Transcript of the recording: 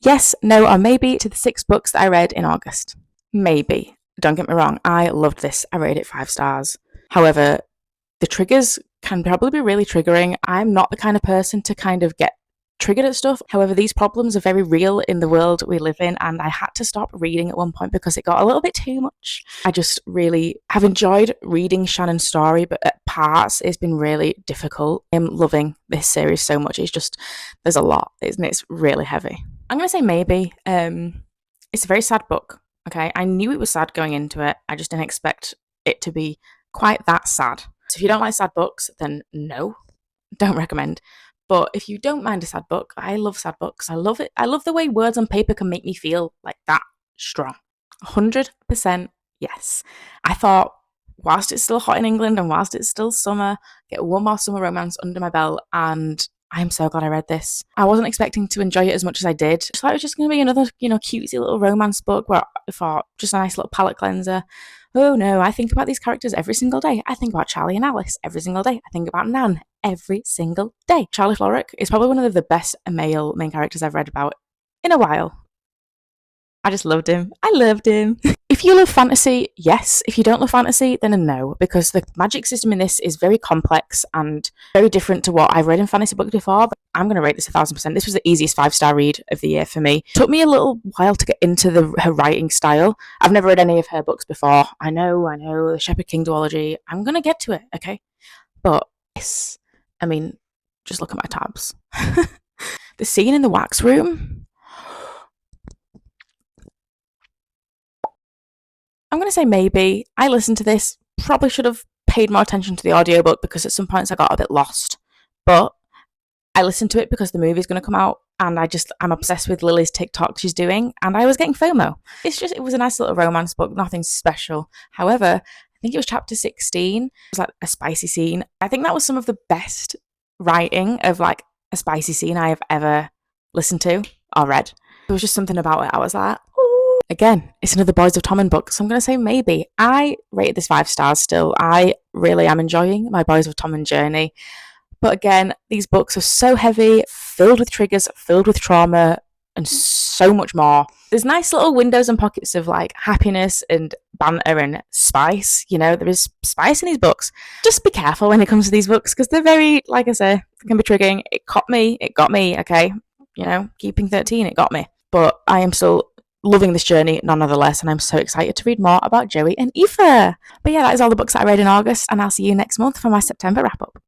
yes, no, or maybe to the 6 books that I read in August. Maybe. Don't get me wrong, I loved this. I rated it 5 stars. However, the triggers can probably be really triggering. I'm not the kind of person to kind of get triggered at stuff. However, these problems are very real in the world we live in, and I had to stop reading at one point because it got a little bit too much. I just really have enjoyed reading Shannon's story, but at parts it's been really difficult. I'm loving this series so much. It's just, there's a lot, isn't it? It's really heavy. I'm going to say maybe. It's a very sad book, okay? I knew it was sad going into it. I just didn't expect it to be quite that sad. So if you don't like sad books, then no, don't recommend. But if you don't mind a sad book, I love sad books. I love it. I love the way words on paper can make me feel like that strong. 100% yes. I thought, whilst it's still hot in England and whilst it's still summer, get one more summer romance under my belt, and I'm so glad I read this. I wasn't expecting to enjoy it as much as I did. I thought it was just going to be another, cutesy little romance book where I thought just a nice little palate cleanser. Oh no, I think about these characters every single day. I think about Charlie and Alice every single day. I think about Nan every single day. Charlie Florrick is probably one of the best male main characters I've read about in a while. I just loved him. I loved him. If you love fantasy, yes. If you don't love fantasy, then a no, because the magic system in this is very complex and very different to what I've read in fantasy books before. But I'm going to rate this 1,000%. This was the easiest 5-star read of the year for me. It took me a little while to get into her writing style. I've never read any of her books before. I know, the Shepherd King duology. I'm going to get to it, okay? But yes, I mean, just look at my tabs. The scene in the wax room. I'm going to say maybe. I listened to this, probably should have paid more attention to the audiobook because at some points I got a bit lost. But I listened to it because the movie's going to come out, and I'm obsessed with Lily's TikTok she's doing, and I was getting FOMO. It was a nice little romance book, nothing special. However, I think it was chapter 16. It was like a spicy scene. I think that was some of the best writing of like a spicy scene I have ever listened to or read. There was just something about it. I was like, ooh. Again, it's another Boys of Tommen book, so I'm going to say maybe. I rated this 5 stars still. I really am enjoying my Boys of Tommen journey. But again, these books are so heavy, filled with triggers, filled with trauma, and so much more. There's nice little windows and pockets of like happiness and banter and spice. There is spice in these books. Just be careful when it comes to these books because they're very, like I say, can be triggering. It got me, okay? Keeping 13, it got me. But I am still loving this journey nonetheless, and I'm so excited to read more about Joey and Aoife. But yeah, that is all the books that I read in August, and I'll see you next month for my September wrap-up.